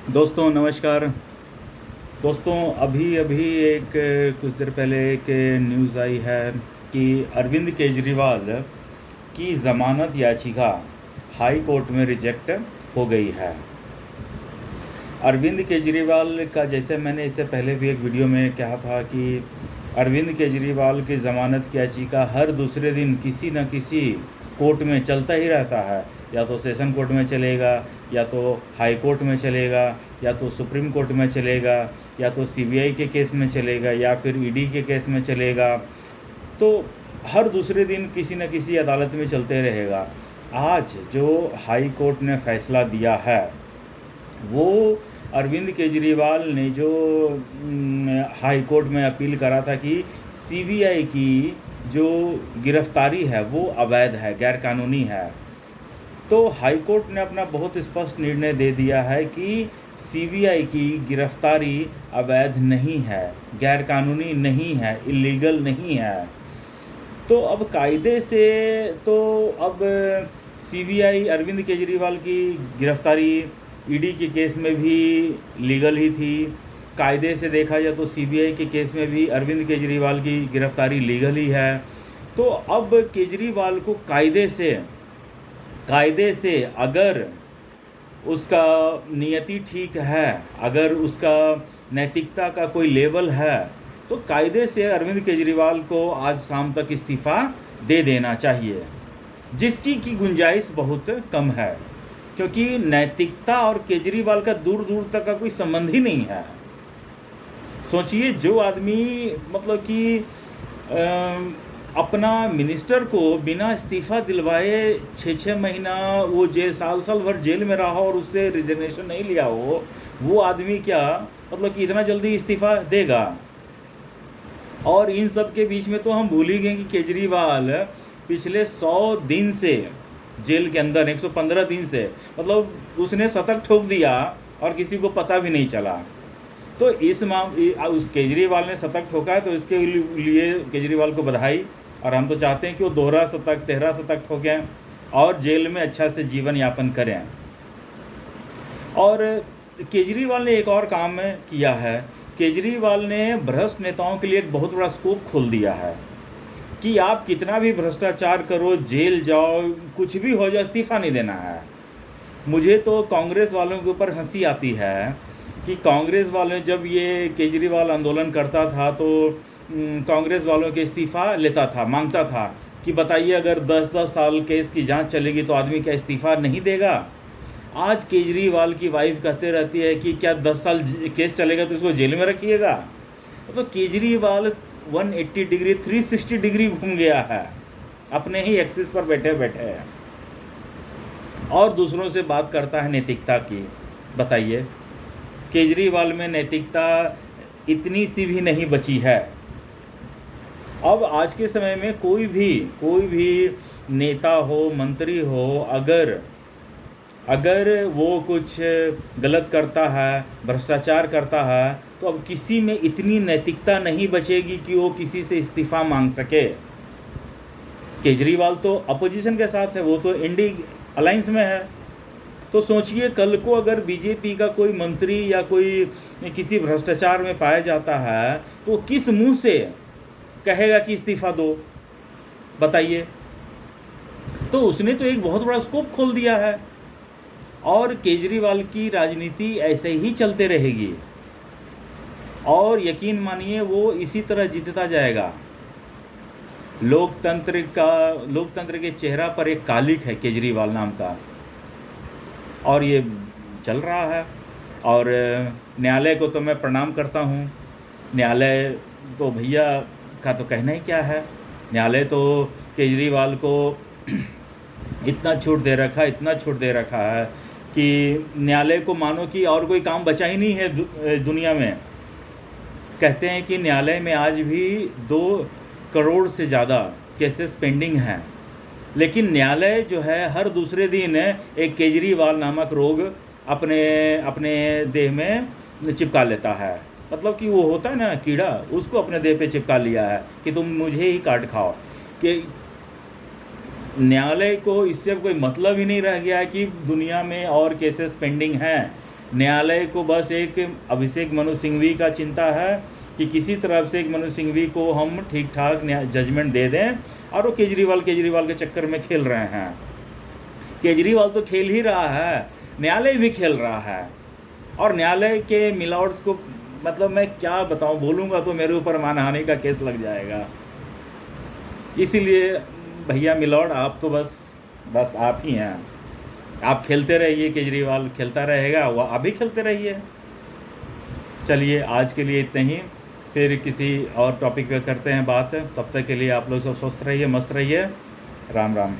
दोस्तों नमस्कार। दोस्तों अभी अभी एक कुछ देर पहले एक न्यूज़ आई है कि अरविंद केजरीवाल की ज़मानत याचिका हाई कोर्ट में रिजेक्ट हो गई है। अरविंद केजरीवाल का, जैसे मैंने इससे पहले भी एक वीडियो में कहा था कि अरविंद केजरीवाल की ज़मानत की याचिका हर दूसरे दिन किसी न किसी कोर्ट में चलता ही रहता है। या तो सेशन कोर्ट में चलेगा, या तो हाई कोर्ट में चलेगा, या तो सुप्रीम कोर्ट में चलेगा, या तो सीबीआई के केस में चलेगा, या फिर ईडी के केस में चलेगा। तो हर दूसरे दिन किसी न किसी अदालत में चलते रहेगा। आज जो हाई कोर्ट ने फैसला दिया है वो अरविंद केजरीवाल ने जो हाई कोर्ट में अपील करा था कि सीबीआई की जो गिरफ्तारी है वो अवैध है, गैरकानूनी है। तो हाई कोर्ट ने अपना बहुत स्पष्ट निर्णय दे दिया है कि सीबीआई की गिरफ्तारी अवैध नहीं है, गैरकानूनी नहीं है, इलीगल नहीं है। तो अब कायदे से तो अब सीबीआई अरविंद केजरीवाल की गिरफ्तारी ईडी के केस में भी लीगल ही थी। कायदे से देखा जाए तो सीबीआई के केस में भी अरविंद केजरीवाल की गिरफ्तारी लीगल ही है। तो अब केजरीवाल को कायदे से अगर उसका नियति ठीक है, अगर उसका नैतिकता का कोई लेवल है, तो कायदे से अरविंद केजरीवाल को आज शाम तक इस्तीफ़ा दे देना चाहिए, जिसकी की गुंजाइश बहुत कम है, क्योंकि नैतिकता और केजरीवाल का दूर दूर तक का कोई संबंध ही नहीं है। सोचिए, जो आदमी मतलब कि अपना मिनिस्टर को बिना इस्तीफ़ा दिलवाए 6-6 महीना वो जेल, साल भर जेल में रहा और उससे रिजर्वेशन नहीं लिया हो, वो आदमी क्या मतलब कि इतना जल्दी इस्तीफ़ा देगा? और इन सब के बीच में तो हम भूल ही गए कि केजरीवाल पिछले 100 दिन से जेल के अंदर, 115 दिन से, मतलब उसने शतक ठोक दिया और किसी को पता भी नहीं चला। तो उस केजरीवाल ने शतक ठोका है, तो इसके लिए केजरीवाल को बधाई। और हम तो चाहते हैं कि वो दोहरा शतक, 13 शतक ठोकें और जेल में अच्छा से जीवन यापन करें। और केजरीवाल ने एक और काम किया है। केजरीवाल ने भ्रष्ट नेताओं के लिए एक बहुत बड़ा स्कोप खोल दिया है कि आप कितना भी भ्रष्टाचार करो, जेल जाओ, कुछ भी हो जाए, इस्तीफ़ा नहीं देना है। मुझे तो कांग्रेस वालों के ऊपर हंसी आती है कि कांग्रेस वाले जब ये केजरीवाल आंदोलन करता था तो कांग्रेस वालों के इस्तीफ़ा लेता था, मांगता था कि बताइए अगर 10-10 साल केस की जांच चलेगी तो आदमी क्या इस्तीफ़ा नहीं देगा? आज केजरीवाल की वाइफ कहते रहती है कि क्या 10 साल केस चलेगा तो इसको जेल में रखिएगा। तो केजरीवाल 180 डिग्री, 360 डिग्री घूम गया है, अपने ही एक्सिस पर बैठे बैठे है, और दूसरों से बात करता है नैतिकता की। बताइए, केजरीवाल में नैतिकता इतनी सी भी नहीं बची है। अब आज के समय में कोई भी नेता हो, मंत्री हो, अगर वो कुछ गलत करता है, भ्रष्टाचार करता है, तो अब किसी में इतनी नैतिकता नहीं बचेगी कि वो किसी से इस्तीफ़ा मांग सके। केजरीवाल तो अपोजिशन के साथ है, वो तो इंडी अलायंस में है। तो सोचिए, कल को अगर बीजेपी का कोई मंत्री या कोई किसी भ्रष्टाचार में पाया जाता है तो किस मुंह से कहेगा कि इस्तीफ़ा दो? बताइए। तो उसने तो एक बहुत बड़ा स्कोप खोल दिया है और केजरीवाल की राजनीति ऐसे ही चलते रहेगी और यकीन मानिए वो इसी तरह जीतता जाएगा। लोकतंत्र के चेहरा पर एक कालिक है केजरीवाल नाम का, और ये चल रहा है। और न्यायालय को तो मैं प्रणाम करता हूँ। न्यायालय तो भैया का तो कहना ही क्या है। न्यायालय तो केजरीवाल को इतना छूट दे रखा है कि न्यायालय को मानो कि और कोई काम बचा ही नहीं है दुनिया में। कहते हैं कि न्यायालय में आज भी 2 करोड़ से ज़्यादा केसेस पेंडिंग हैं, लेकिन न्यायालय जो है हर दूसरे दिन एक केजरीवाल नामक रोग अपने देह में चिपका लेता है। मतलब कि वो होता है ना कीड़ा, उसको अपने देह पे चिपका लिया है कि तुम मुझे ही काट खाओ। कि न्यायालय को इससे कोई मतलब ही नहीं रह गया है कि दुनिया में और केसेस पेंडिंग हैं। न्यायालय को बस एक अभिषेक मनु सिंघवी का चिंता है कि किसी तरफ से एक मनु सिंघवी को हम ठीक ठाक जजमेंट दे दें, और वो केजरीवाल के चक्कर में खेल रहे हैं। केजरीवाल तो खेल ही रहा है, न्यायालय भी खेल रहा है, और न्यायालय के मिलॉर्ड्स को मतलब मैं क्या बताऊं, बोलूँगा तो मेरे ऊपर मानहानि का केस लग जाएगा। इसीलिए भैया मिलॉर्ड, आप तो बस आप ही हैं। आप खेलते रहिए, केजरीवाल खेलता रहेगा, वह आप भी खेलते रहिए। चलिए आज के लिए इतना ही, फिर किसी और टॉपिक पे करते हैं बात। तब तक के लिए आप लोग सब स्वस्थ रहिए, मस्त रहिए। राम राम।